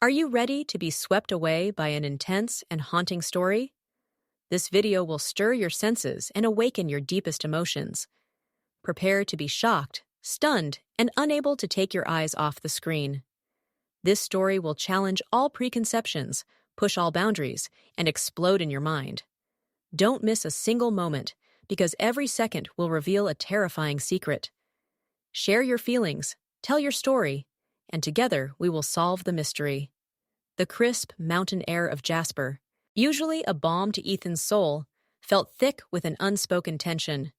Are you ready to be swept away by an intense and haunting story? This video will stir your senses and awaken your deepest emotions. Prepare to be shocked, stunned, and unable to take your eyes off the screen. This story will challenge all preconceptions, push all boundaries, and explode in your mind. Don't miss a single moment, because every second will reveal a terrifying secret. Share your feelings, tell your story, and together we will solve the mystery. The crisp mountain air of Jasper, usually a balm to Ethan's soul, felt thick with an unspoken tension.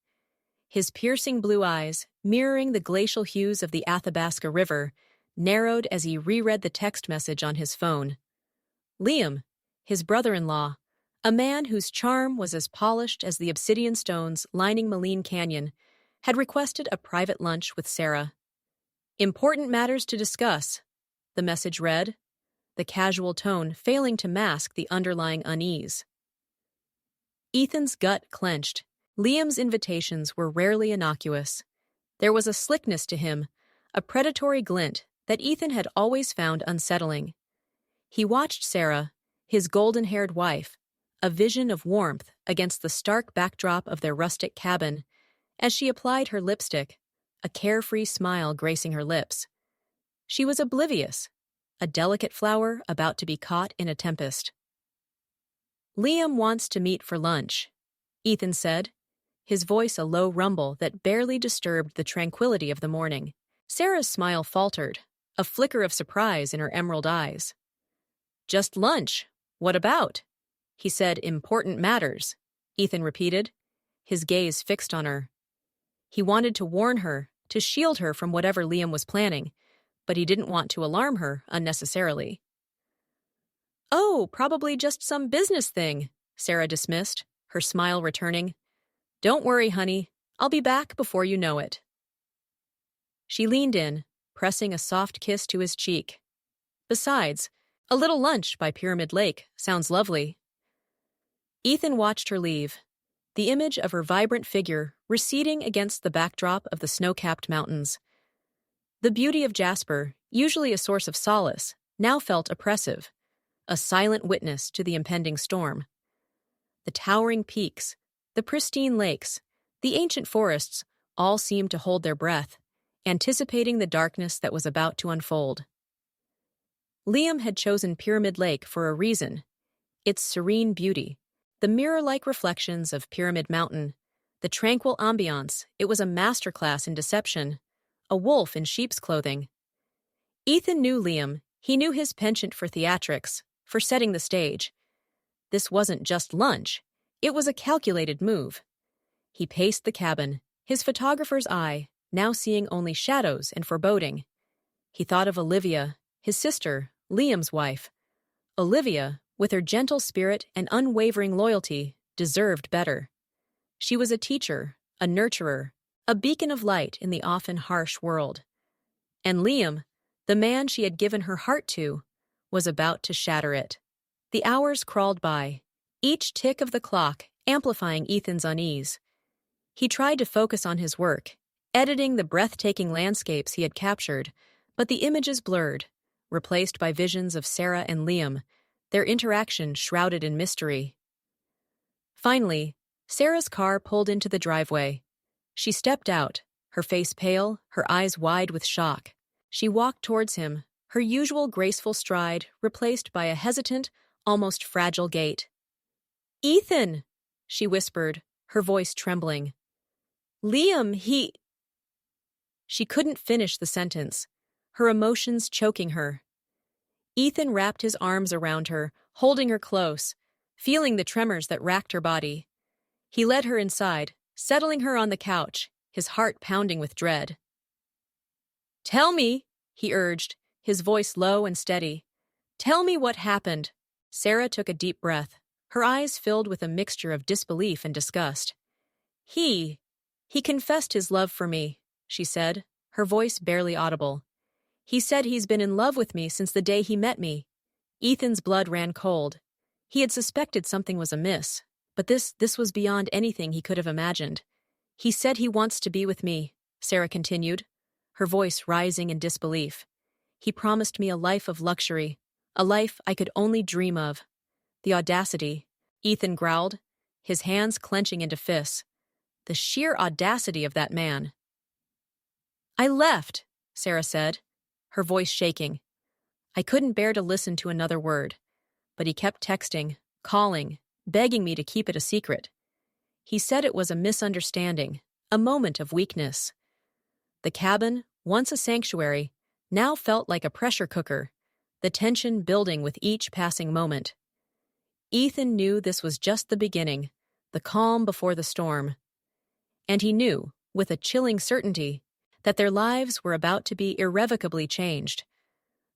His piercing blue eyes, mirroring the glacial hues of the Athabasca River, narrowed as he reread the text message on his phone. Liam, his brother-in-law, a man whose charm was as polished as the obsidian stones lining Moline Canyon, had requested a private lunch with Sarah. "Important matters to discuss," the message read, the casual tone failing to mask the underlying unease. Ethan's gut clenched. Liam's invitations were rarely innocuous. There was a slickness to him, a predatory glint that Ethan had always found unsettling. He watched Sarah, his golden-haired wife, a vision of warmth against the stark backdrop of their rustic cabin, as she applied her lipstick, a carefree smile gracing her lips. She was oblivious, a delicate flower about to be caught in a tempest. "Liam wants to meet for lunch," Ethan said, his voice a low rumble that barely disturbed the tranquility of the morning. Sarah's smile faltered, a flicker of surprise in her emerald eyes. "Just lunch. What about?" He said. "Important matters," Ethan repeated, his gaze fixed on her. He wanted to warn her, to shield her from whatever Liam was planning, but he didn't want to alarm her unnecessarily. "Oh, probably just some business thing," Sarah dismissed, her smile returning. "Don't worry, honey. I'll be back before you know it." She leaned in, pressing a soft kiss to his cheek. "Besides, a little lunch by Pyramid Lake sounds lovely." Ethan watched her leave, the image of her vibrant figure receding against the backdrop of the snow-capped mountains. The beauty of Jasper, usually a source of solace, now felt oppressive, a silent witness to the impending storm. The towering peaks, the pristine lakes, the ancient forests all seemed to hold their breath, anticipating the darkness that was about to unfold. Liam had chosen Pyramid Lake for a reason. Its serene beauty, the mirror-like reflections of Pyramid Mountain, the tranquil ambiance, it was a masterclass in deception, a wolf in sheep's clothing. Ethan knew Liam. He knew his penchant for theatrics, for setting the stage. This wasn't just lunch. It was a calculated move. He paced the cabin, his photographer's eye, now seeing only shadows and foreboding. He thought of Olivia, his sister, Liam's wife. Olivia, with her gentle spirit and unwavering loyalty, deserved better. She was a teacher, a nurturer, a beacon of light in the often harsh world. And Liam, the man she had given her heart to, was about to shatter it. The hours crawled by, each tick of the clock amplifying Ethan's unease. He tried to focus on his work, editing the breathtaking landscapes he had captured, but the images blurred, replaced by visions of Sarah and Liam, their interaction shrouded in mystery. Finally, Sarah's car pulled into the driveway. She stepped out, her face pale, her eyes wide with shock. She walked towards him, her usual graceful stride replaced by a hesitant, almost fragile gait. "Ethan," she whispered, her voice trembling. "Liam, he—" She couldn't finish the sentence, her emotions choking her. Ethan wrapped his arms around her, holding her close, feeling the tremors that racked her body. He led her inside, settling her on the couch, his heart pounding with dread. "Tell me," he urged, his voice low and steady. "Tell me what happened." Sarah took a deep breath, her eyes filled with a mixture of disbelief and disgust. He confessed his love for me," she said, her voice barely audible. "He said he's been in love with me since the day he met me." Ethan's blood ran cold. He had suspected something was amiss, but this was beyond anything he could have imagined. "He said he wants to be with me," Sarah continued, her voice rising in disbelief. "He promised me a life of luxury, A life I could only dream of. The audacity, Ethan growled, his hands clenching into fists. The sheer audacity of that man. I left, Sarah said, her voice shaking. I couldn't bear to listen to another word, but he kept texting, calling, begging me to keep it a secret. He said it was a misunderstanding, a moment of weakness. The cabin, once a sanctuary, now felt like a pressure cooker, the tension building with each passing moment. Ethan knew this was just the beginning, the calm before the storm. And he knew, with a chilling certainty, that their lives were about to be irrevocably changed.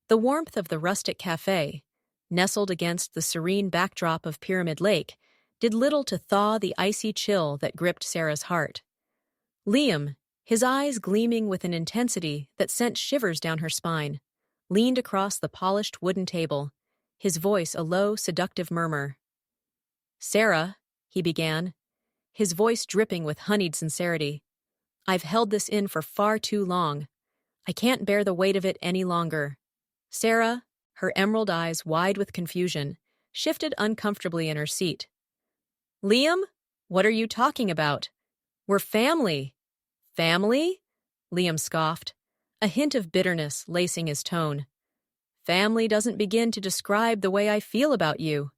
The warmth of the rustic cafe, nestled against the serene backdrop of Pyramid Lake, did little to thaw the icy chill that gripped Sarah's heart. Liam, his eyes gleaming with an intensity that sent shivers down her spine, leaned across the polished wooden table, his voice a low, seductive murmur. Sarah, he began, his voice dripping with honeyed sincerity. I've held this in for far too long. I can't bear the weight of it any longer. Sarah, her emerald eyes wide with confusion, shifted uncomfortably in her seat. Liam, what are you talking about? We're family. Family? Liam scoffed, a hint of bitterness lacing his tone. Family doesn't begin to describe the way I feel about you.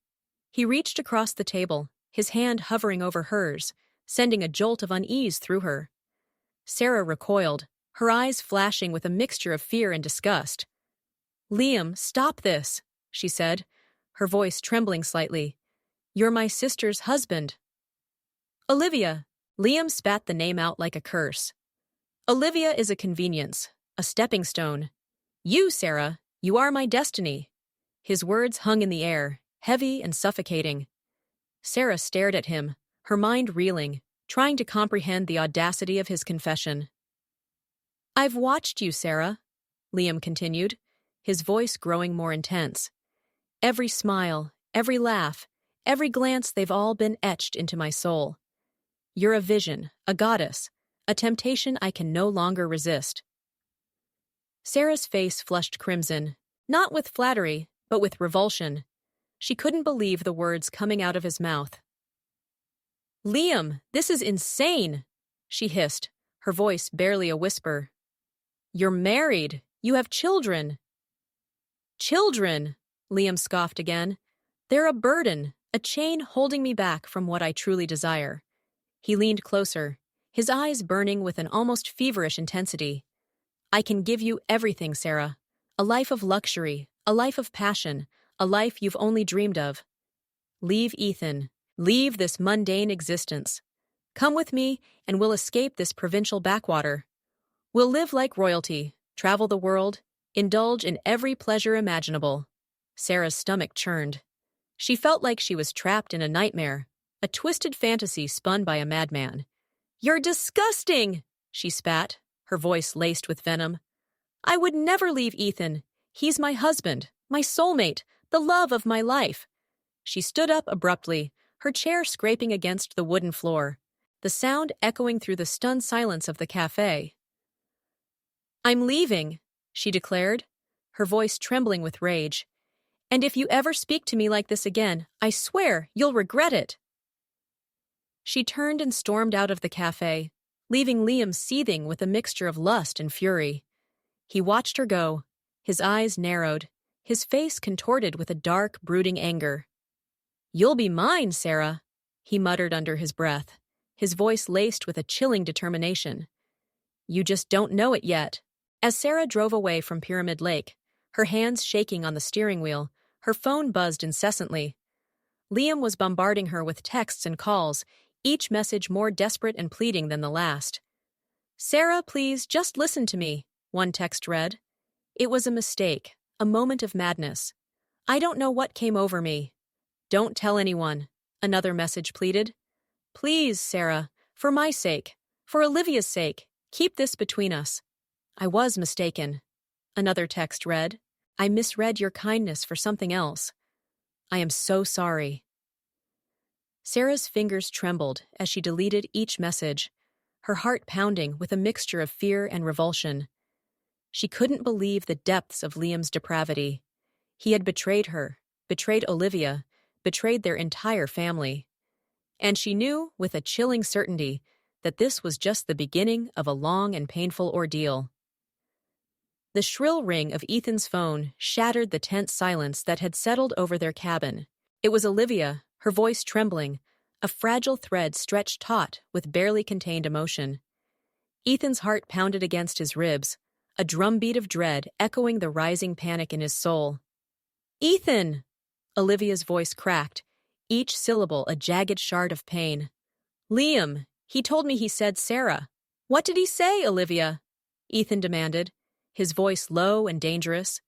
He reached across the table, his hand hovering over hers, sending a jolt of unease through her. Sarah recoiled, her eyes flashing with a mixture of fear and disgust. Liam, stop this, she said, her voice trembling slightly. You're my sister's husband. Olivia, Liam spat the name out like a curse. Olivia is a convenience, a stepping stone. You, Sarah, you are my destiny. His words hung in the air, heavy and suffocating. Sarah stared at him, her mind reeling, trying to comprehend the audacity of his confession. I've watched you, Sarah, Liam continued, his voice growing more intense. Every smile, every laugh, every glance, they've all been etched into my soul. You're a vision, a goddess, a temptation I can no longer resist. Sarah's face flushed crimson, not with flattery, but with revulsion. She couldn't believe the words coming out of his mouth. Liam, this is insane, she hissed, her voice barely a whisper. You're married. You have children. Children, Liam scoffed again. They're a burden, a chain holding me back from what I truly desire. He leaned closer, his eyes burning with an almost feverish intensity. I can give you everything, Sarah. A life of luxury, a life of passion, a life you've only dreamed of. Leave Ethan. Leave this mundane existence. Come with me, and we'll escape this provincial backwater. We'll live like royalty, travel the world, indulge in every pleasure imaginable. Sarah's stomach churned. She felt like she was trapped in a nightmare, a twisted fantasy spun by a madman. You're disgusting, she spat, her voice laced with venom. I would never leave Ethan. He's my husband, my soulmate, the love of my life. She stood up abruptly, her chair scraping against the wooden floor, the sound echoing through the stunned silence of the cafe. I'm leaving, she declared, her voice trembling with rage. And if you ever speak to me like this again, I swear you'll regret it. She turned and stormed out of the cafe, leaving Liam seething with a mixture of lust and fury. He watched her go, his eyes narrowed, his face contorted with a dark, brooding anger. You'll be mine, Sarah, he muttered under his breath, his voice laced with a chilling determination. You just don't know it yet. As Sarah drove away from Pyramid Lake, her hands shaking on the steering wheel, her phone buzzed incessantly. Liam was bombarding her with texts and calls, each message more desperate and pleading than the last. Sarah, please, just listen to me, one text read. It was a mistake, a moment of madness. I don't know what came over me. Don't tell anyone, another message pleaded. Please, Sarah, for my sake, for Olivia's sake, keep this between us. I was mistaken. Another text read, I misread your kindness for something else. I am so sorry. Sarah's fingers trembled as she deleted each message, her heart pounding with a mixture of fear and revulsion. She couldn't believe the depths of Liam's depravity. He had betrayed her, betrayed Olivia, betrayed their entire family. And she knew, with a chilling certainty, that this was just the beginning of a long and painful ordeal. The shrill ring of Ethan's phone shattered the tense silence that had settled over their cabin. It was Olivia, her voice trembling, a fragile thread stretched taut with barely contained emotion. Ethan's heart pounded against his ribs, a drumbeat of dread echoing the rising panic in his soul. "Ethan!" Olivia's voice cracked, each syllable a jagged shard of pain. "Liam, he told me he said Sarah." "What did he say, Olivia?" Ethan demanded, his voice low and dangerous.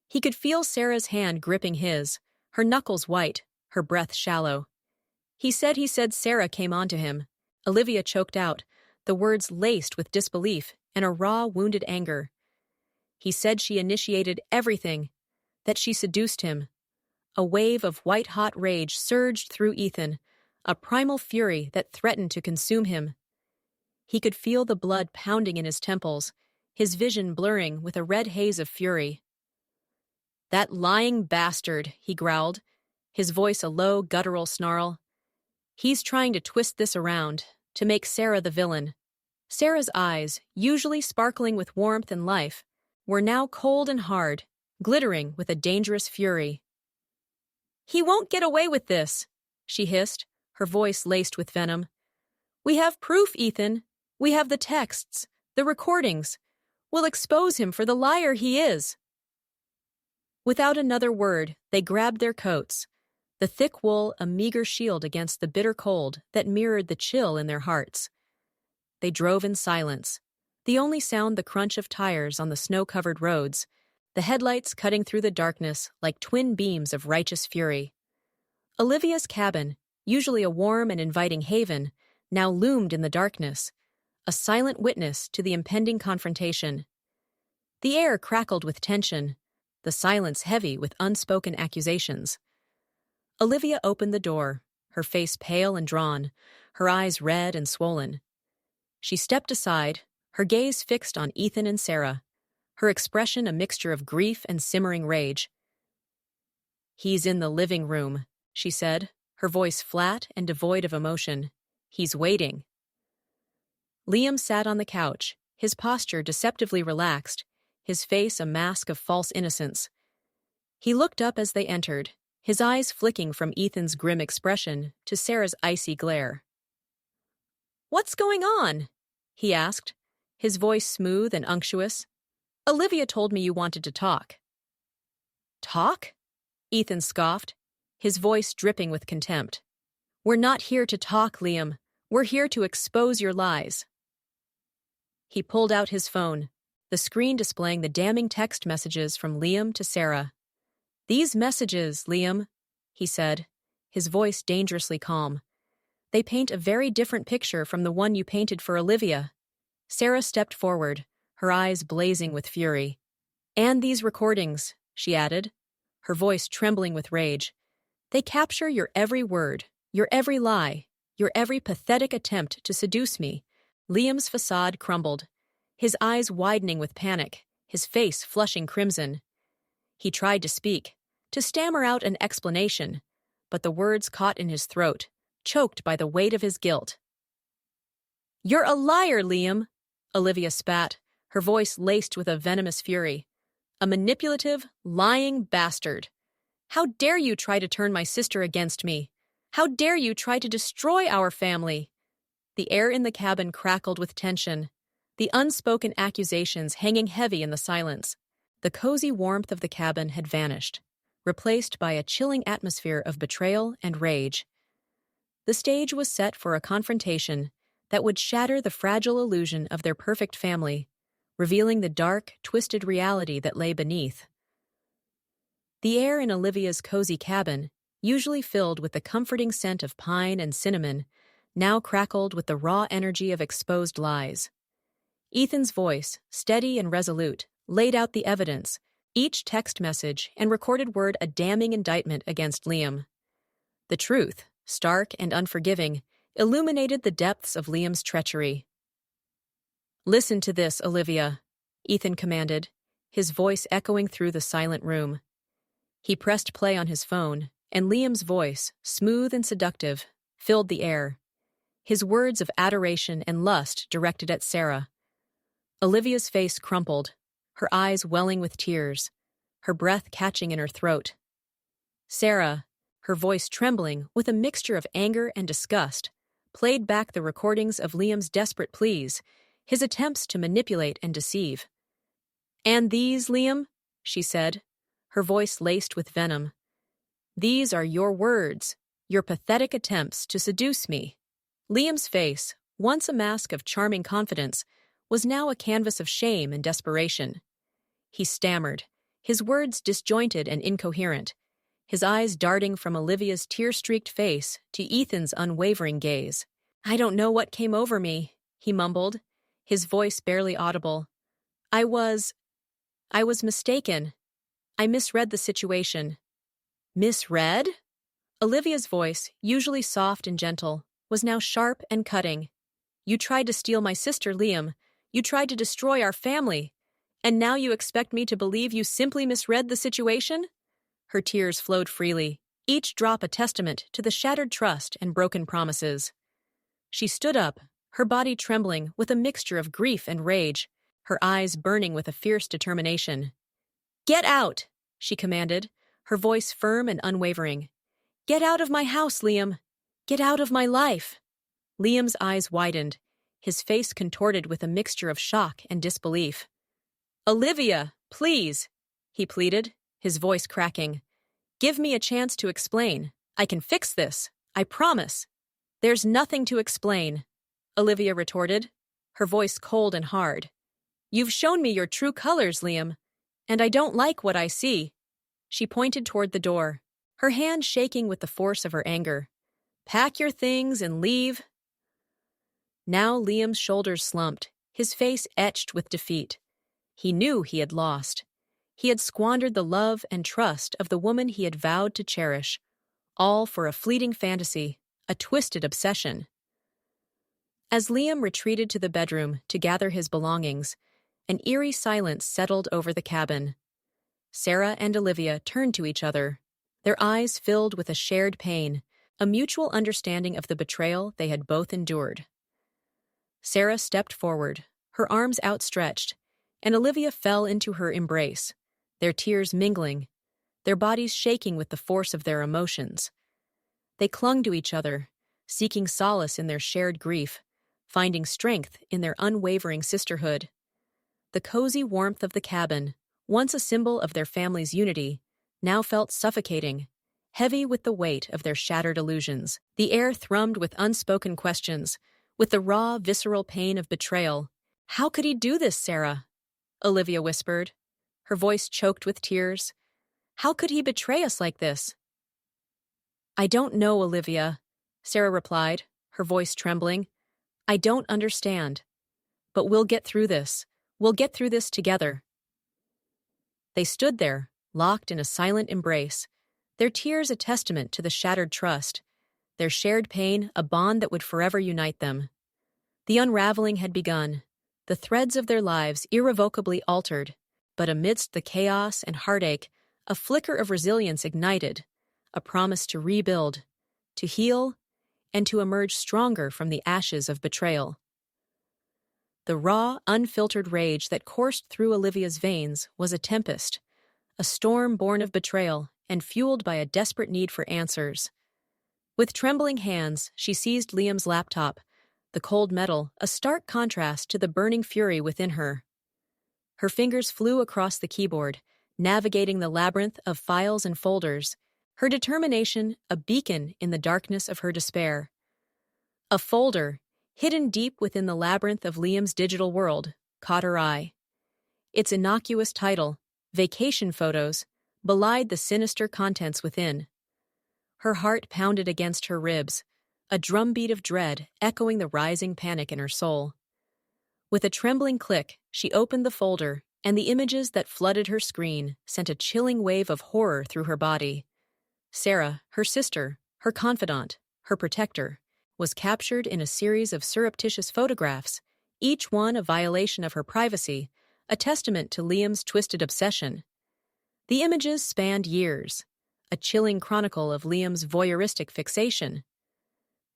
He could feel Sarah's hand gripping his, her knuckles white, her breath shallow. He said Sarah came onto him." Olivia choked out, the words laced with disbelief and a raw, wounded anger. "He said she initiated everything, that she seduced him." A wave of white-hot rage surged through Ethan, a primal fury that threatened to consume him. He could feel the blood pounding in his temples, his vision blurring with a red haze of fury. "That lying bastard," he growled, his voice a low, guttural snarl. "He's trying to twist this around, to make Sarah the villain." Sarah's eyes, usually sparkling with warmth and life, were now cold and hard, glittering with a dangerous fury. "He won't get away with this," she hissed, her voice laced with venom. "We have proof, Ethan. We have the texts, the recordings. We'll expose him for the liar he is." Without another word, they grabbed their coats, the thick wool a meager shield against the bitter cold that mirrored the chill in their hearts. They drove in silence, the only sound the crunch of tires on the snow-covered roads, the headlights cutting through the darkness like twin beams of righteous fury. Olivia's cabin, usually a warm and inviting haven, now loomed in the darkness, a silent witness to the impending confrontation. The air crackled with tension, the silence heavy with unspoken accusations. Olivia opened the door, her face pale and drawn, her eyes red and swollen. She stepped aside, her gaze fixed on Ethan and Sarah, her expression a mixture of grief and simmering rage. "He's in the living room," she said, her voice flat and devoid of emotion. "He's waiting." Liam sat on the couch, his posture deceptively relaxed, his face a mask of false innocence. He looked up as they entered, his eyes flicking from Ethan's grim expression to Sarah's icy glare. "What's going on?" he asked, his voice smooth and unctuous. "Olivia told me you wanted to talk." "Talk?" Ethan scoffed, his voice dripping with contempt. "We're not here to talk, Liam. We're here to expose your lies." He pulled out his phone, the screen displaying the damning text messages from Liam to Sarah. "These messages, Liam," he said, his voice dangerously calm. "They paint a very different picture from the one you painted for Olivia." Sarah stepped forward, her eyes blazing with fury. "And these recordings," she added, her voice trembling with rage. "They capture your every word, your every lie, your every pathetic attempt to seduce me." Liam's facade crumbled, his eyes widening with panic, his face flushing crimson. He tried to speak, to stammer out an explanation, but the words caught in his throat, choked by the weight of his guilt. "You're a liar, Liam," Olivia spat, her voice laced with a venomous fury. "A manipulative, lying bastard. How dare you try to turn my sister against me? How dare you try to destroy our family?" The air in the cabin crackled with tension, the unspoken accusations hanging heavy in the silence. The cozy warmth of the cabin had vanished, replaced by a chilling atmosphere of betrayal and rage. The stage was set for a confrontation that would shatter the fragile illusion of their perfect family, revealing the dark, twisted reality that lay beneath. The air in Olivia's cozy cabin, usually filled with the comforting scent of pine and cinnamon, now crackled with the raw energy of exposed lies. Ethan's voice, steady and resolute, laid out the evidence, each text message and recorded word a damning indictment against Liam. The truth, stark and unforgiving, illuminated the depths of Liam's treachery. "Listen to this, Olivia," Ethan commanded, his voice echoing through the silent room. He pressed play on his phone, and Liam's voice, smooth and seductive, filled the air. His words of adoration and lust directed at Sarah. Olivia's face crumpled, her eyes welling with tears, her breath catching in her throat. Sarah, her voice trembling with a mixture of anger and disgust, played back the recordings of Liam's desperate pleas, his attempts to manipulate and deceive. "And these, Liam?" she said, her voice laced with venom. "These are your words, your pathetic attempts to seduce me." Liam's face, once a mask of charming confidence, was now a canvas of shame and desperation. He stammered, his words disjointed and incoherent, his eyes darting from Olivia's tear-streaked face to Ethan's unwavering gaze. "I don't know what came over me," he mumbled, his voice barely audible. I was mistaken. I misread the situation." "Misread?" Olivia's voice, usually soft and gentle, was now sharp and cutting. "You tried to steal my sister, Liam. You tried to destroy our family. And now you expect me to believe you simply misread the situation?" Her tears flowed freely, each drop a testament to the shattered trust and broken promises. She stood up, her body trembling with a mixture of grief and rage, her eyes burning with a fierce determination. "Get out!" she commanded, her voice firm and unwavering. "Get out of my house, Liam! Get out of my life!" Liam's eyes widened, his face contorted with a mixture of shock and disbelief. "Olivia, please," he pleaded, his voice cracking. "Give me a chance to explain. I can fix this, I promise." "There's nothing to explain," Olivia retorted, her voice cold and hard. "You've shown me your true colors, Liam, and I don't like what I see." She pointed toward the door, her hand shaking with the force of her anger. "Pack your things and leave." Now Liam's shoulders slumped, his face etched with defeat. He knew he had lost. He had squandered the love and trust of the woman he had vowed to cherish, all for a fleeting fantasy, a twisted obsession. As Liam retreated to the bedroom to gather his belongings, an eerie silence settled over the cabin. Sarah and Olivia turned to each other, their eyes filled with a shared pain, a mutual understanding of the betrayal they had both endured. Sarah stepped forward, her arms outstretched, and Olivia fell into her embrace, their tears mingling, their bodies shaking with the force of their emotions. They clung to each other, seeking solace in their shared grief, finding strength in their unwavering sisterhood. The cozy warmth of the cabin, once a symbol of their family's unity, now felt suffocating, heavy with the weight of their shattered illusions. The air thrummed with unspoken questions, with the raw, visceral pain of betrayal. "How could he do this, Sarah?" Olivia whispered, her voice choked with tears. "How could he betray us like this?" "I don't know, Olivia," Sarah replied, her voice trembling. "I don't understand. But we'll get through this. We'll get through this together." They stood there, locked in a silent embrace, their tears a testament to the shattered trust, their shared pain a bond that would forever unite them. The unraveling had begun, the threads of their lives irrevocably altered, but amidst the chaos and heartache, a flicker of resilience ignited, a promise to rebuild, to heal, and to emerge stronger from the ashes of betrayal. The raw, unfiltered rage that coursed through Olivia's veins was a tempest, a storm born of betrayal and fueled by a desperate need for answers. With trembling hands, she seized Liam's laptop, the cold metal a stark contrast to the burning fury within her. Her fingers flew across the keyboard, navigating the labyrinth of files and folders, her determination a beacon in the darkness of her despair. A folder, hidden deep within the labyrinth of Liam's digital world, caught her eye. Its innocuous title, Vacation Photos, belied the sinister contents within. Her heart pounded against her ribs, a drumbeat of dread echoing the rising panic in her soul. With a trembling click, she opened the folder, and the images that flooded her screen sent a chilling wave of horror through her body. Sarah, her sister, her confidant, her protector, was captured in a series of surreptitious photographs, each one a violation of her privacy, a testament to Liam's twisted obsession. The images spanned years, a chilling chronicle of Liam's voyeuristic fixation.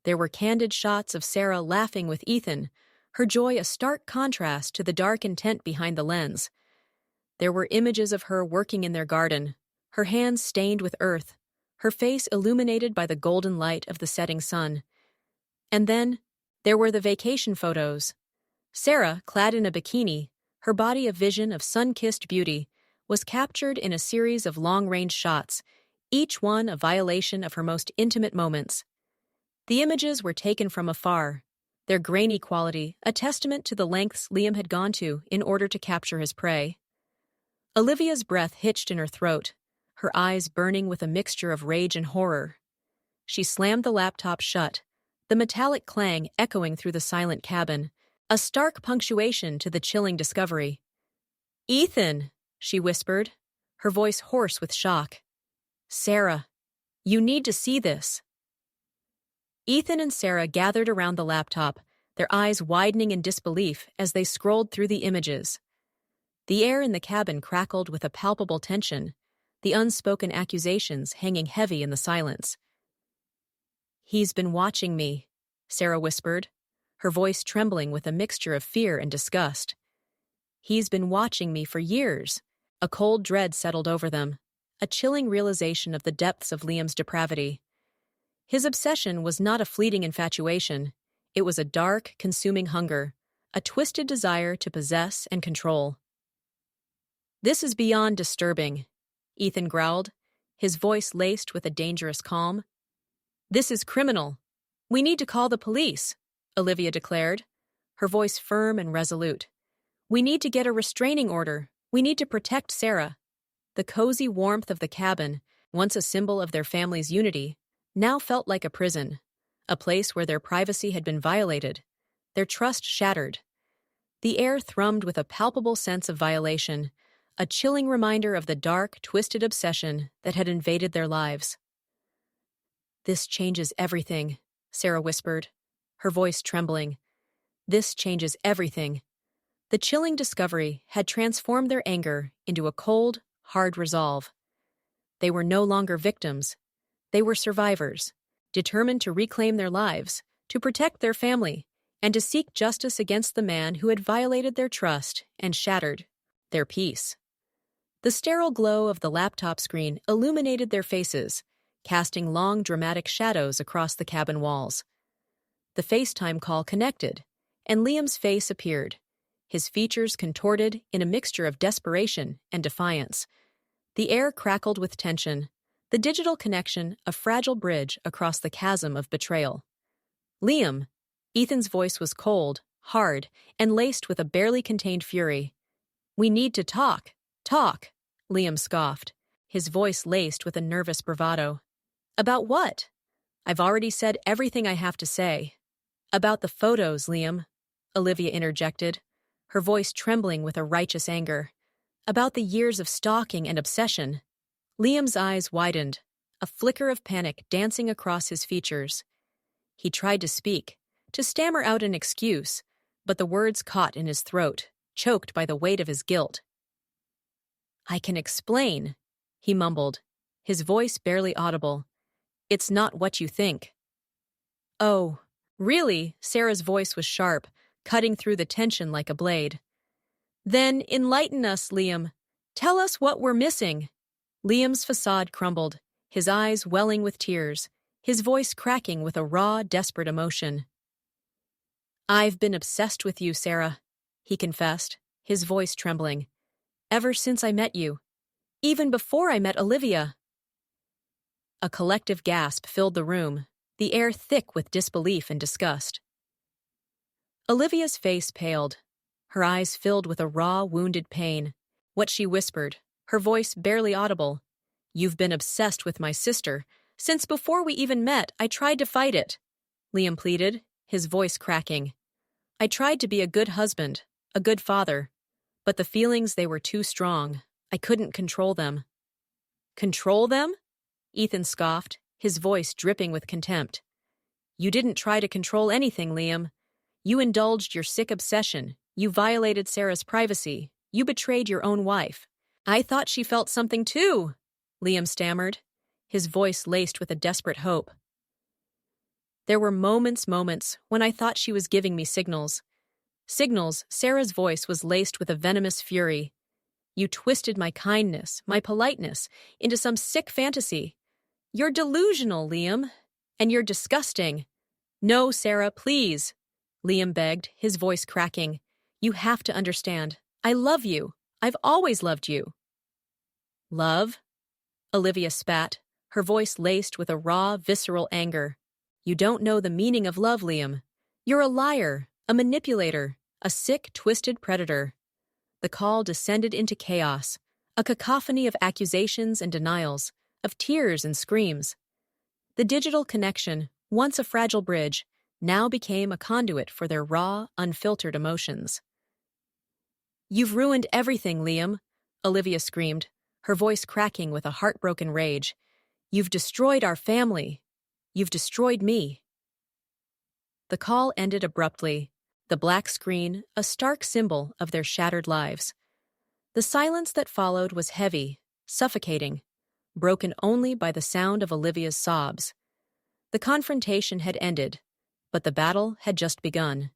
There were candid shots of Sarah laughing with Ethan, her joy a stark contrast to the dark intent behind the lens. There were images of her working in their garden, her hands stained with earth, her face illuminated by the golden light of the setting sun. And then, there were the vacation photos. Sarah, clad in a bikini, her body a vision of sun-kissed beauty, was captured in a series of long-range shots, each one a violation of her most intimate moments. The images were taken from afar, their grainy quality a testament to the lengths Liam had gone to in order to capture his prey. Olivia's breath hitched in her throat, her eyes burning with a mixture of rage and horror. She slammed the laptop shut, the metallic clang echoing through the silent cabin, a stark punctuation to the chilling discovery. "Ethan," she whispered, her voice hoarse with shock. "Sarah, you need to see this." Ethan and Sarah gathered around the laptop, their eyes widening in disbelief as they scrolled through the images. The air in the cabin crackled with a palpable tension, the unspoken accusations hanging heavy in the silence. "He's been watching me," Sarah whispered, her voice trembling with a mixture of fear and disgust. "He's been watching me for years." A cold dread settled over them, a chilling realization of the depths of Liam's depravity. His obsession was not a fleeting infatuation. It was a dark, consuming hunger, a twisted desire to possess and control. "This is beyond disturbing," Ethan growled, his voice laced with a dangerous calm. "This is criminal. We need to call the police," Olivia declared, her voice firm and resolute. "We need to get a restraining order. We need to protect Sarah." The cozy warmth of the cabin, once a symbol of their family's unity, now felt like a prison, a place where their privacy had been violated, their trust shattered. The air thrummed with a palpable sense of violation, a chilling reminder of the dark, twisted obsession that had invaded their lives. "This changes everything," Sarah whispered, her voice trembling. "This changes everything." The chilling discovery had transformed their anger into a cold, hard resolve. They were no longer victims. They were survivors, determined to reclaim their lives, to protect their family, and to seek justice against the man who had violated their trust and shattered their peace. The sterile glow of the laptop screen illuminated their faces, casting long, dramatic shadows across the cabin walls. The FaceTime call connected, and Liam's face appeared, his features contorted in a mixture of desperation and defiance. The air crackled with tension, the digital connection a fragile bridge across the chasm of betrayal. "Liam," Ethan's voice was cold, hard, and laced with a barely contained fury. "We need to talk. Talk," Liam scoffed, his voice laced with a nervous bravado. "About what?" "I've already said everything I have to say." "About the photos, Liam," Olivia interjected, her voice trembling with a righteous anger. "About the years of stalking and obsession." Liam's eyes widened, a flicker of panic dancing across his features. He tried to speak, to stammer out an excuse, but the words caught in his throat, choked by the weight of his guilt. "I can explain," he mumbled, his voice barely audible. "It's not what you think." "Oh, really?" Sarah's voice was sharp, cutting through the tension like a blade. "Then enlighten us, Liam. Tell us what we're missing." Liam's facade crumbled, his eyes welling with tears, his voice cracking with a raw, desperate emotion. "I've been obsessed with you, Sarah," he confessed, his voice trembling. "Ever since I met you. Even before I met Olivia." A collective gasp filled the room, the air thick with disbelief and disgust. Olivia's face paled, her eyes filled with a raw, wounded pain. What she whispered, her voice barely audible. "You've been obsessed with my sister. Since before we even met, I tried to fight it," Liam pleaded, his voice cracking. "I tried to be a good husband, a good father. But the feelings, they were too strong. I couldn't control them." "Control them?" Ethan scoffed, his voice dripping with contempt. "You didn't try to control anything, Liam. You indulged your sick obsession. You violated Sarah's privacy. You betrayed your own wife. I thought she felt something too, Liam stammered, his voice laced with a desperate hope. There were moments when I thought she was giving me signals. Signals. Sarah's voice was laced with a venomous fury. You twisted my kindness, my politeness, into some sick fantasy. You're delusional, Liam. And you're disgusting. No, Sarah, please, Liam begged, his voice cracking. You have to understand. I love you. I've always loved you. Love? Olivia spat, her voice laced with a raw, visceral anger. You don't know the meaning of love, Liam. You're a liar, a manipulator, a sick, twisted predator. The call descended into chaos, a cacophony of accusations and denials, of tears and screams. The digital connection, once a fragile bridge, now became a conduit for their raw, unfiltered emotions. You've ruined everything, Liam, Olivia screamed, her voice cracking with a heartbroken rage. You've destroyed our family. You've destroyed me. The call ended abruptly, the black screen a stark symbol of their shattered lives. The silence that followed was heavy, suffocating, broken only by the sound of Olivia's sobs. The confrontation had ended, but the battle had just begun.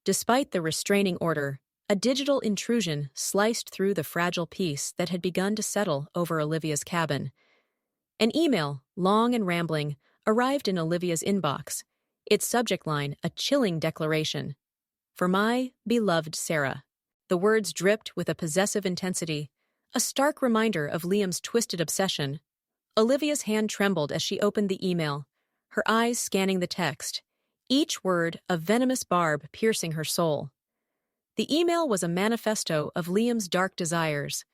Despite the restraining order, a digital intrusion sliced through the fragile peace that had begun to settle over Olivia's cabin. An email, long and rambling, arrived in Olivia's inbox, its subject line a chilling declaration. For my beloved Sarah. The words dripped with a possessive intensity, a stark reminder of Liam's twisted obsession. Olivia's hand trembled as she opened the email, her eyes scanning the text, each word a venomous barb piercing her soul. The email was a manifesto of Liam's dark desires,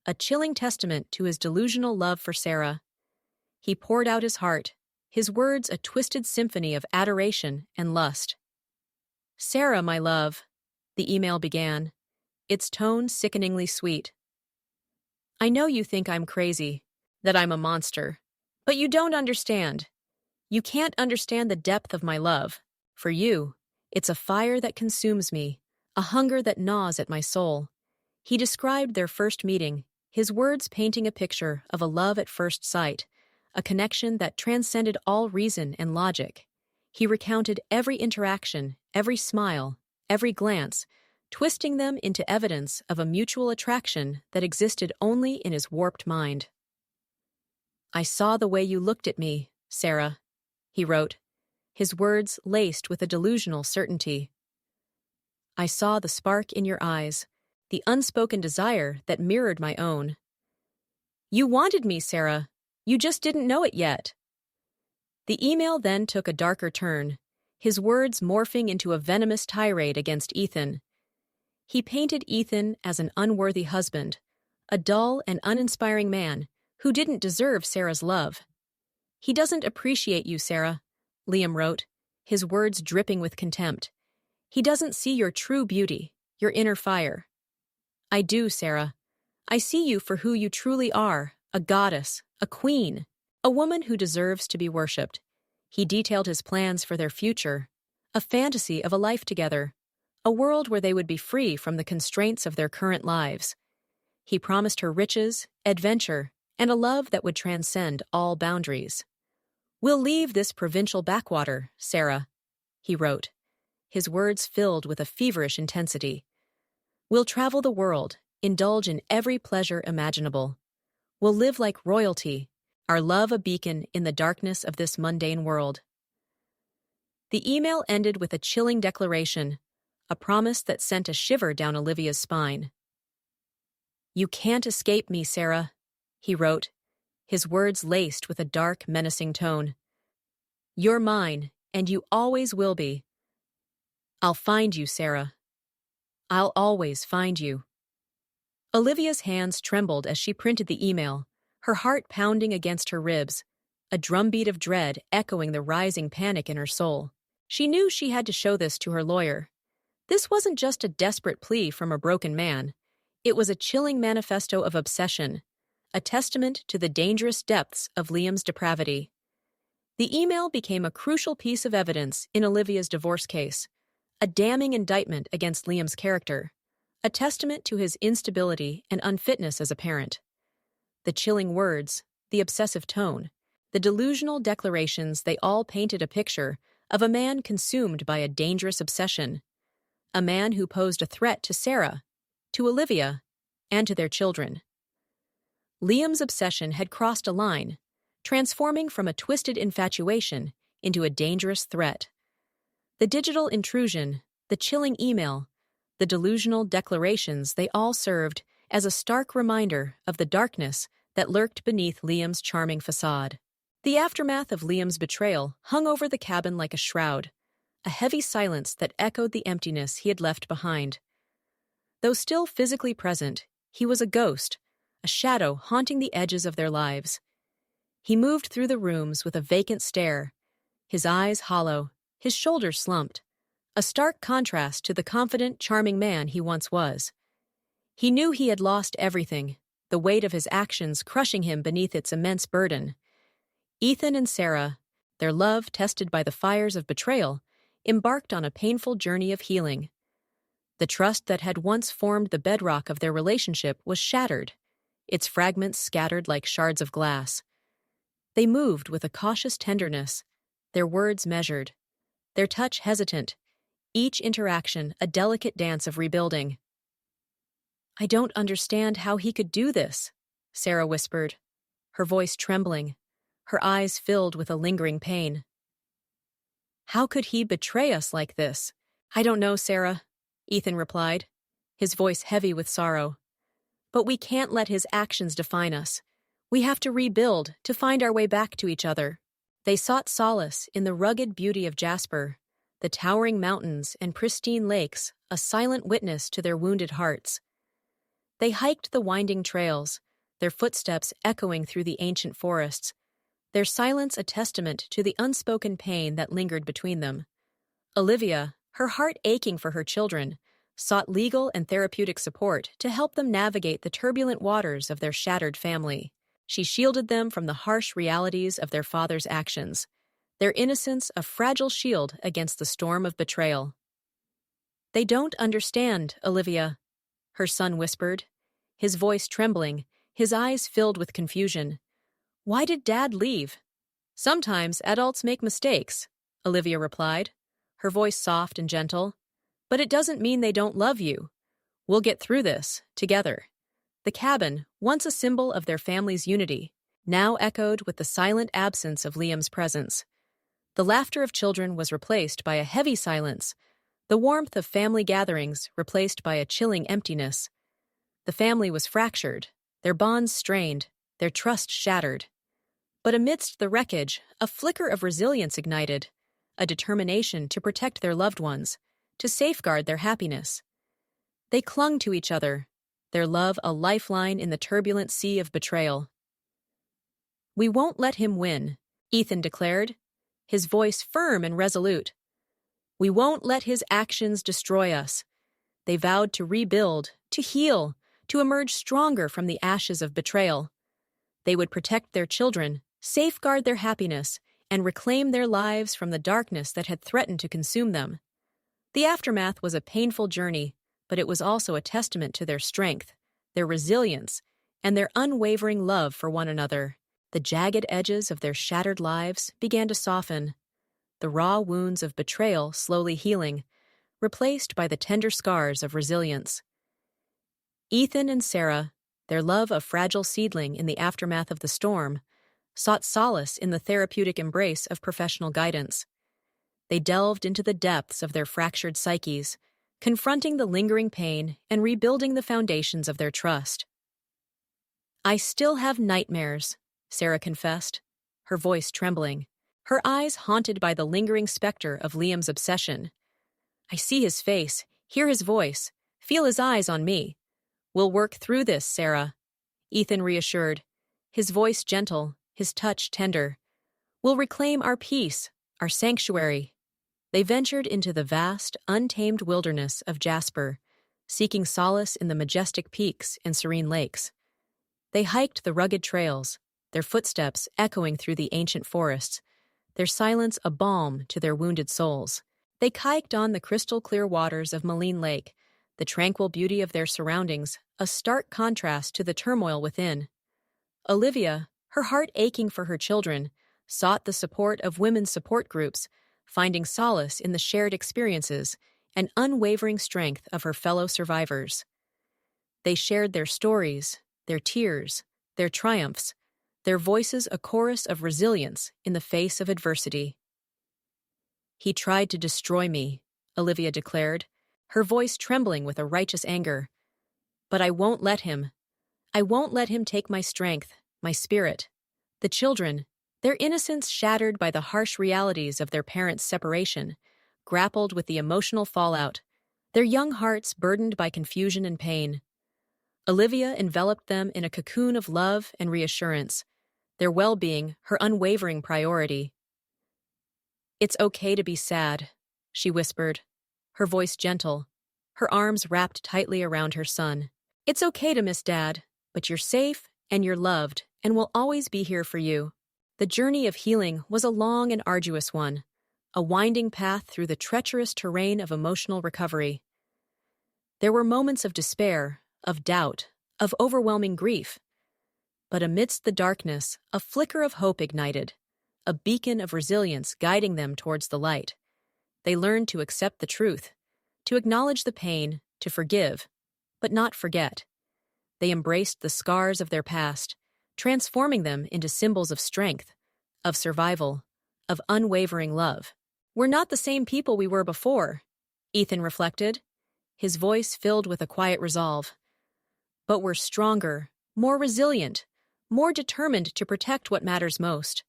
a chilling testament to his delusional love for Sarah. He poured out his heart, his words a twisted symphony of adoration and lust. Sarah, my love, the email began, its tone sickeningly sweet. I know you think I'm crazy, that I'm a monster, but you don't understand. You can't understand the depth of my love. For you, it's a fire that consumes me, a hunger that gnaws at my soul. He described their first meeting, his words painting a picture of a love at first sight, a connection that transcended all reason and logic. He recounted every interaction, every smile, every glance, twisting them into evidence of a mutual attraction that existed only in his warped mind. I saw the way you looked at me, Sarah, he wrote, his words laced with a delusional certainty. I saw the spark in your eyes, the unspoken desire that mirrored my own. You wanted me, Sarah. You just didn't know it yet. The email then took a darker turn, his words morphing into a venomous tirade against Ethan. He painted Ethan as an unworthy husband, a dull and uninspiring man who didn't deserve Sarah's love. He doesn't appreciate you, Sarah, Liam wrote, his words dripping with contempt. He doesn't see your true beauty, your inner fire. I do, Sarah. I see you for who you truly are, a goddess, a queen, a woman who deserves to be worshipped. He detailed his plans for their future, a fantasy of a life together, a world where they would be free from the constraints of their current lives. He promised her riches, adventure, and a love that would transcend all boundaries. We'll leave this provincial backwater, Sarah, he wrote, his words filled with a feverish intensity. We'll travel the world, indulge in every pleasure imaginable. We'll live like royalty, our love a beacon in the darkness of this mundane world. The email ended with a chilling declaration, a promise that sent a shiver down Olivia's spine. You can't escape me, Sarah, he wrote, his words laced with a dark, menacing tone. You're mine, and you always will be. I'll find you, Sarah. I'll always find you. Olivia's hands trembled as she printed the email, her heart pounding against her ribs, a drumbeat of dread echoing the rising panic in her soul. She knew she had to show this to her lawyer. This wasn't just a desperate plea from a broken man. It was a chilling manifesto of obsession, a testament to the dangerous depths of Liam's depravity. The email became a crucial piece of evidence in Olivia's divorce case, a damning indictment against Liam's character, a testament to his instability and unfitness as a parent. The chilling words, the obsessive tone, the delusional declarations, they all painted a picture of a man consumed by a dangerous obsession, a man who posed a threat to Sarah, to Olivia, and to their children. Liam's obsession had crossed a line, transforming from a twisted infatuation into a dangerous threat. The digital intrusion, the chilling email, the delusional declarations, they all served as a stark reminder of the darkness that lurked beneath Liam's charming facade. The aftermath of Liam's betrayal hung over the cabin like a shroud, a heavy silence that echoed the emptiness he had left behind. Though still physically present, he was a ghost, a shadow haunting the edges of their lives. He moved through the rooms with a vacant stare, his eyes hollow, his shoulders slumped, a stark contrast to the confident, charming man he once was. He knew he had lost everything, the weight of his actions crushing him beneath its immense burden. Ethan and Sarah, their love tested by the fires of betrayal, embarked on a painful journey of healing. The trust that had once formed the bedrock of their relationship was shattered, its fragments scattered like shards of glass. They moved with a cautious tenderness, their words measured, their touch hesitant, each interaction a delicate dance of rebuilding. "I don't understand how he could do this," Sarah whispered, her voice trembling, her eyes filled with a lingering pain. "How could he betray us like this?" "I don't know, Sarah," Ethan replied, his voice heavy with sorrow. "But we can't let his actions define us. We have to rebuild, to find our way back to each other." They sought solace in the rugged beauty of Jasper, the towering mountains and pristine lakes, a silent witness to their wounded hearts. They hiked the winding trails, their footsteps echoing through the ancient forests, their silence a testament to the unspoken pain that lingered between them. Olivia, her heart aching for her children, sought legal and therapeutic support to help them navigate the turbulent waters of their shattered family. She shielded them from the harsh realities of their father's actions, their innocence a fragile shield against the storm of betrayal. "They don't understand, Olivia," her son whispered, his voice trembling, his eyes filled with confusion. "Why did Dad leave?" "Sometimes adults make mistakes," Olivia replied, her voice soft and gentle. "But it doesn't mean they don't love you. We'll get through this, together." The cabin, once a symbol of their family's unity, now echoed with the silent absence of Liam's presence. The laughter of children was replaced by a heavy silence, the warmth of family gatherings replaced by a chilling emptiness. The family was fractured, their bonds strained, their trust shattered. But amidst the wreckage, a flicker of resilience ignited, a determination to protect their loved ones, to safeguard their happiness. They clung to each other, their love a lifeline in the turbulent sea of betrayal. "We won't let him win," Ethan declared, his voice firm and resolute. "We won't let his actions destroy us." They vowed to rebuild, to heal, to emerge stronger from the ashes of betrayal. They would protect their children, safeguard their happiness, and reclaim their lives from the darkness that had threatened to consume them. The aftermath was a painful journey, but it was also a testament to their strength, their resilience, and their unwavering love for one another. The jagged edges of their shattered lives began to soften, the raw wounds of betrayal slowly healing, replaced by the tender scars of resilience. Ethan and Sarah, their love a fragile seedling in the aftermath of the storm, sought solace in the therapeutic embrace of professional guidance. They delved into the depths of their fractured psyches, confronting the lingering pain and rebuilding the foundations of their trust. "I still have nightmares," Sarah confessed, her voice trembling, her eyes haunted by the lingering specter of Liam's obsession. "I see his face, hear his voice, feel his eyes on me. We'll work through this, Sarah," Ethan reassured, his voice gentle, his touch tender. "We'll reclaim our peace, our sanctuary." They ventured into the vast, untamed wilderness of Jasper, seeking solace in the majestic peaks and serene lakes. They hiked the rugged trails, their footsteps echoing through the ancient forests, their silence a balm to their wounded souls. They kayaked on the crystal-clear waters of Moline Lake, the tranquil beauty of their surroundings a stark contrast to the turmoil within. Olivia, her heart aching for her children, sought the support of women's support groups, finding solace in the shared experiences and unwavering strength of her fellow survivors. They shared their stories, their tears, their triumphs, their voices a chorus of resilience in the face of adversity. "He tried to destroy me," Olivia declared, her voice trembling with a righteous anger. "But I won't let him. I won't let him take my strength, my spirit." The children, their innocence shattered by the harsh realities of their parents' separation, grappled with the emotional fallout, their young hearts burdened by confusion and pain. Olivia enveloped them in a cocoon of love and reassurance, their well-being her unwavering priority. "It's okay to be sad," she whispered, her voice gentle, her arms wrapped tightly around her son. "It's okay to miss Dad, but you're safe and you're loved, and we'll always be here for you." The journey of healing was a long and arduous one, a winding path through the treacherous terrain of emotional recovery. There were moments of despair, of doubt, of overwhelming grief. But amidst the darkness, a flicker of hope ignited, a beacon of resilience guiding them towards the light. They learned to accept the truth, to acknowledge the pain, to forgive, but not forget. They embraced the scars of their past, transforming them into symbols of strength, of survival, of unwavering love. "We're not the same people we were before," Ethan reflected, his voice filled with a quiet resolve. "But we're stronger, more resilient, more determined to protect what matters most."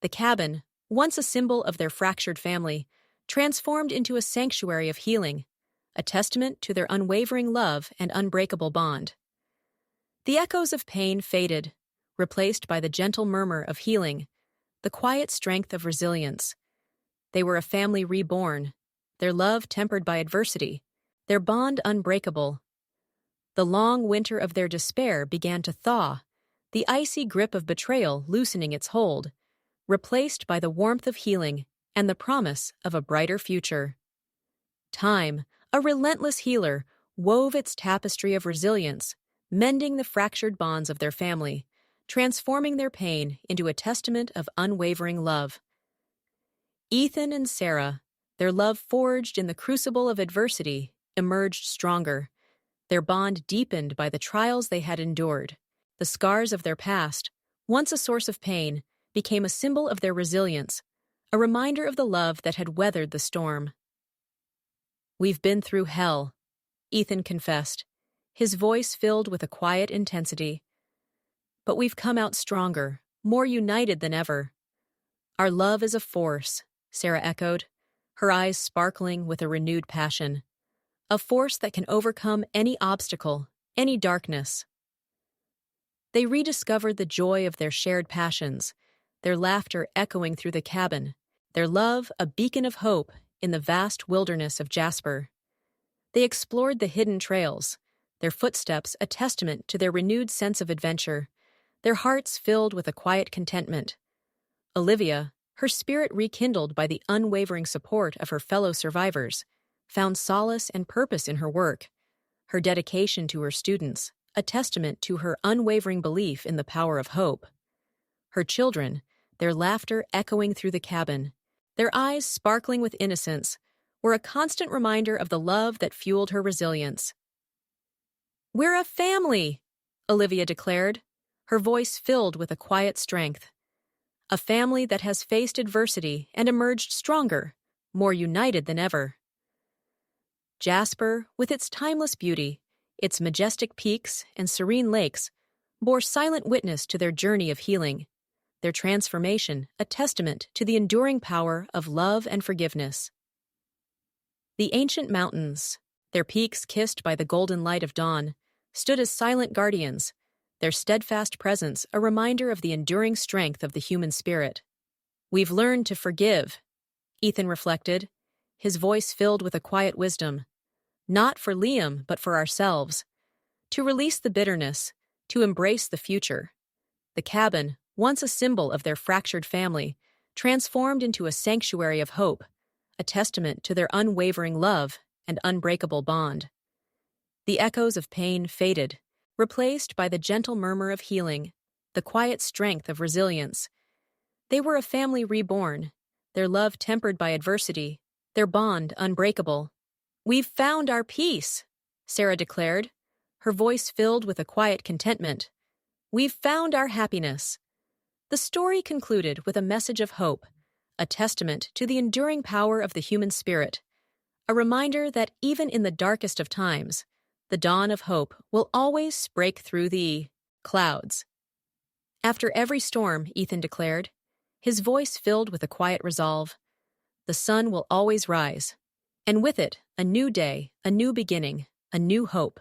The cabin, once a symbol of their fractured family, transformed into a sanctuary of healing, a testament to their unwavering love and unbreakable bond. The echoes of pain faded, replaced by the gentle murmur of healing, the quiet strength of resilience. They were a family reborn, their love tempered by adversity, their bond unbreakable. The long winter of their despair began to thaw, the icy grip of betrayal loosening its hold, replaced by the warmth of healing and the promise of a brighter future. Time, a relentless healer, wove its tapestry of resilience, mending the fractured bonds of their family, transforming their pain into a testament of unwavering love. Ethan and Sarah, their love forged in the crucible of adversity, emerged stronger, their bond deepened by the trials they had endured. The scars of their past, once a source of pain, became a symbol of their resilience, a reminder of the love that had weathered the storm. "We've been through hell," Ethan confessed, his voice filled with a quiet intensity. "But we've come out stronger, more united than ever." "Our love is a force," Sarah echoed, her eyes sparkling with a renewed passion. "A force that can overcome any obstacle, any darkness." They rediscovered the joy of their shared passions, their laughter echoing through the cabin, their love a beacon of hope in the vast wilderness of Jasper. They explored the hidden trails, their footsteps a testament to their renewed sense of adventure, their hearts filled with a quiet contentment. Olivia, her spirit rekindled by the unwavering support of her fellow survivors, found solace and purpose in her work, her dedication to her students, a testament to her unwavering belief in the power of hope. Her children, their laughter echoing through the cabin, their eyes sparkling with innocence, were a constant reminder of the love that fueled her resilience. "We're a family," Olivia declared, her voice filled with a quiet strength. "A family that has faced adversity and emerged stronger, more united than ever." Jasper, with its timeless beauty, its majestic peaks and serene lakes, bore silent witness to their journey of healing, their transformation a testament to the enduring power of love and forgiveness. The ancient mountains, their peaks kissed by the golden light of dawn, stood as silent guardians, their steadfast presence a reminder of the enduring strength of the human spirit. "We've learned to forgive," Ethan reflected, his voice filled with a quiet wisdom. "Not for Liam, but for ourselves. To release the bitterness, to embrace the future." The cabin, once a symbol of their fractured family, transformed into a sanctuary of hope, a testament to their unwavering love and unbreakable bond. The echoes of pain faded, replaced by the gentle murmur of healing, the quiet strength of resilience. They were a family reborn, their love tempered by adversity, their bond unbreakable. "We've found our peace," Sarah declared, her voice filled with a quiet contentment. "We've found our happiness." The story concluded with a message of hope, a testament to the enduring power of the human spirit, a reminder that even in the darkest of times, the dawn of hope will always break through the clouds. "After every storm," Ethan declared, his voice filled with a quiet resolve, "the sun will always rise. And with it, a new day, a new beginning, a new hope."